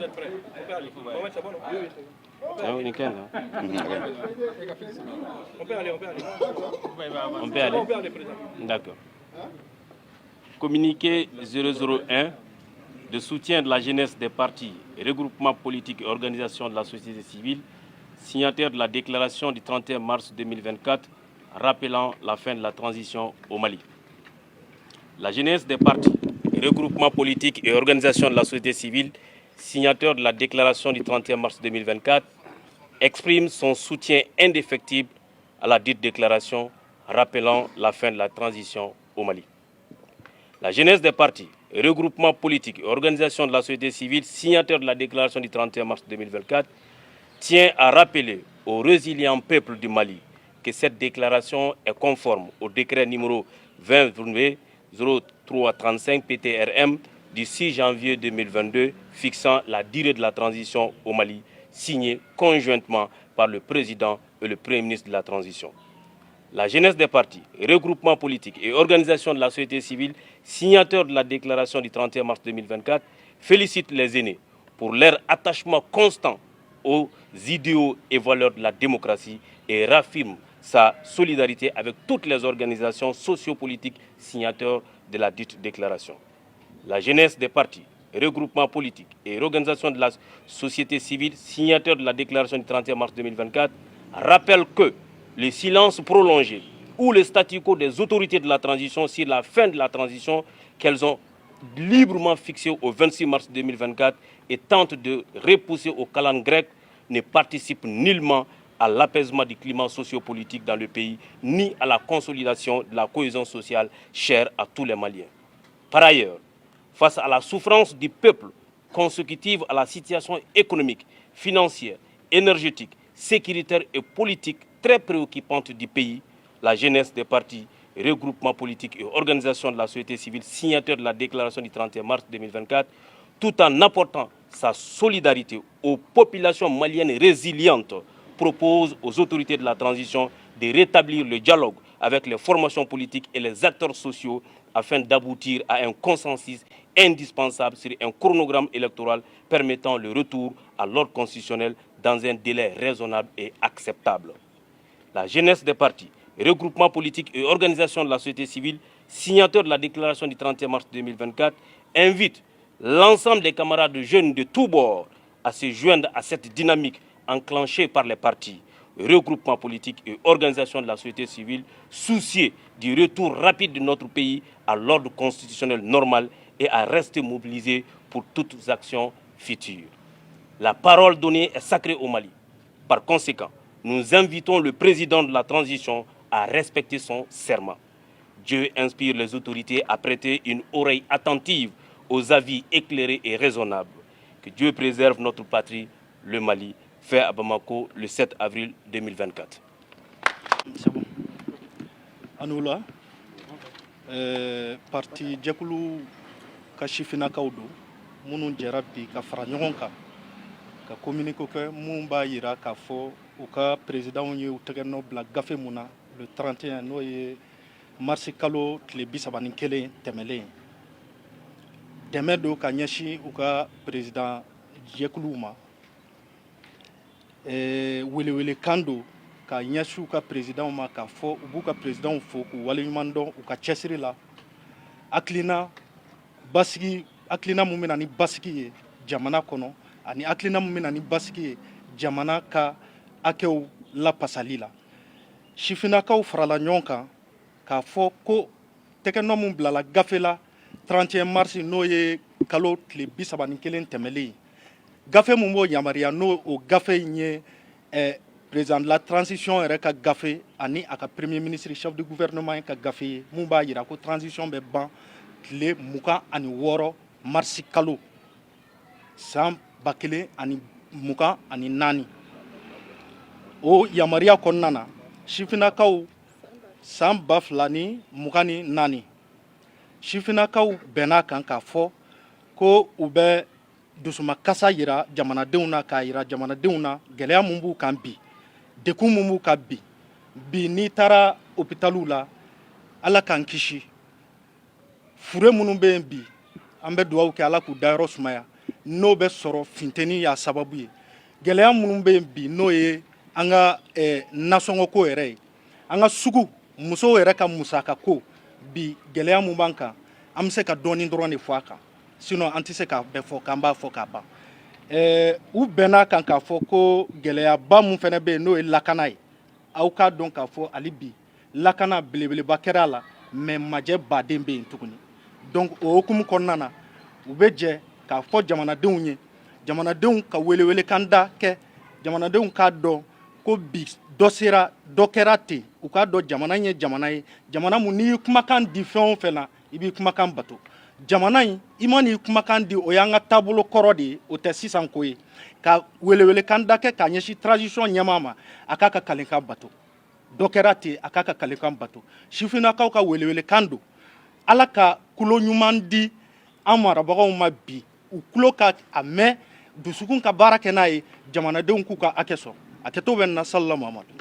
êtes prêts? On peut aller. C'est bon, oui, oui. C'est nickel. On peut aller. On peut aller. On peut aller, président. D'accord. Communiqué 001 de soutien de la jeunesse des partis, regroupements politiques et organisations de la société civile, signataire de la déclaration du 31 mars 2024, rappelant la fin de la transition au Mali. La jeunesse des partis, regroupements politiques et organisations de la société civile, signataire de la déclaration du 31 mars 2024, exprime son soutien indéfectible à la dite déclaration, rappelant la fin de la transition au Mali. La jeunesse des partis, regroupements politiques et organisations de la société civile, signataires de la déclaration du 31 mars 2024, tient à rappeler au résilient peuple du Mali que cette déclaration est conforme au décret numéro 20-0335 PTRM du 6 janvier 2022 fixant la durée de la transition au Mali, signé conjointement par le président et le premier ministre de la transition. La jeunesse des partis, regroupements politiques et organisations de la société civile, signataires de la déclaration du 31 mars 2024, félicite les aînés pour leur attachement constant aux idéaux et valeurs de la démocratie et raffirme sa solidarité avec toutes les organisations sociopolitiques signataires de la dite déclaration. La jeunesse des partis, regroupements politiques et organisations de la société civile signataires de la déclaration du 31 mars 2024 rappelle que le silence prolongé ou le statu quo des autorités de la transition sur la fin de la transition qu'elles ont librement fixé au 26 mars 2024 et tentent de repousser au calendrier grec ne participe nullement à l'apaisement du climat sociopolitique dans le pays, ni à la consolidation de la cohésion sociale chère à tous les Maliens. Par ailleurs, face à la souffrance du peuple consécutive à la situation économique, financière, énergétique, sécuritaire et politique très préoccupante du pays, la jeunesse des partis, regroupements politiques et organisations de la société civile signataires de la déclaration du 31 mars 2024, tout en apportant sa solidarité aux populations maliennes résilientes, propose aux autorités de la transition de rétablir le dialogue avec les formations politiques et les acteurs sociaux afin d'aboutir à un consensus indispensable sur un chronogramme électoral permettant le retour à l'ordre constitutionnel dans un délai raisonnable et acceptable. La jeunesse des partis, regroupements politiques et organisations de la société civile, signataires de la déclaration du 31 mars 2024, invite l'ensemble des camarades jeunes de tous bords à se joindre à cette dynamique enclenchée par les partis, regroupements politiques et organisations de la société civile, soucieux du retour rapide de notre pays à l'ordre constitutionnel normal et à rester mobilisés pour toutes actions futures. La parole donnée est sacrée au Mali. Par conséquent, nous invitons le président de la transition à respecter son serment. Dieu inspire les autorités à prêter une oreille attentive aux avis éclairés et raisonnables. Que Dieu préserve notre patrie, le Mali, fait à Bamako le 7 avril 2024. C'est bon. Anoula, parti Djekulu Kashifina Kaudo, Mounou Djerabi Kafranjonka, ka communiqué que Mumba ira Kafo, ou ka président Yu Tegeno Black Gafé Mouna, le 31 noye Marsi Kalo, Tlebisabani Kele, Temele. Demedo Kanyashi, ou ka président Djekuluma. Wele Kando ka ɲɛsiw ka président ma k'a fɔ u b'u ka président fo k'u waleɲuman dɔn u ka cɛsiri la hakilina mun bɛna ni basigi ye jamana kɔnɔ ani hakilina mun bɛna ni basigi ye jamana ka hakɛw lapasali la sifinnakaw farala ɲɔgɔn kan k'a fɔ ko tɛgɛnɔ mun bilala gafe la 31 mars n'o ye kalo tile 31 tɛmɛlen ye gafe mun b'o yamaruya n'o o gafe in ye président de la transition yɛrɛ ka gafe ani a ka premier ministre chef du gouvernement ka gafe ye mun b'a yira ko transition bɛ ban tile 26 marsi kalo san 2024 o yamaruya kɔnɔna na sifinnakaw san 2024 sifinnakaw bɛnna kan k'a fɔ ko u bɛ dusumakasa yira jamanadenw na k'a yira jamanadenw na gɛlɛya mun b'u kan bi dekun mun b'u kan bi n'i taara hôpitaliw la ala k'an kisi fure minnu bɛ yen bi an bɛ dugawu kɛ ala k'u dayɔrɔ sumaya n'o bɛ sɔrɔ funteni y'a sababu ye gɛlɛya minnu bɛ yen bi n'o ye an ka nasɔngɔko yɛrɛ ye an ka sugu musow yɛrɛ ka musaka ko bi gɛlɛya mun b'an kan an bɛ se ka dɔɔni dɔrɔn de fɔ a kan sinon an tɛ se ka bɛɛ fɔ k'an b'a fɔ k'a ban u bɛnna kan k'a fɔ ko gɛlɛyaba mun fana bɛ yen n'o ye lakana ye aw k'a dɔn k'a fɔ hali bi lakana belebeleba kɛra a la mais majɛ baden bɛ yen tuguni donc o hukumu kɔnɔna na u bɛ jɛ k'a fɔ jamanadenw ye jamanadenw ka welewelekan da kɛ jamanadenw k'a dɔn ko bi dɔ kɛra ten u k'a dɔn jamana in ye jamana ye jamana mun n'i y'i kumakan di fɛn o fɛn na i b'i kumakan bato jamana in i ma n'i kumakan di o y'an ka taabolo kɔrɔ de ye o tɛ sisan ko ye ka welewelekan da kɛ k'a ɲɛsin transition ɲɛmaa ma a k'a ka kalekan bato dɔ kɛra ten a k'a ka kalekan bato sifinnakaw ka welewelekan don ala ka kulo ɲuman di an marabagaw ma bi u kulo ka a mɛn dusukun ka baara kɛ n'a ye jamanadenw k'u ka hakɛ sɔrɔ a kɛtɔ bɛ na salala mamadu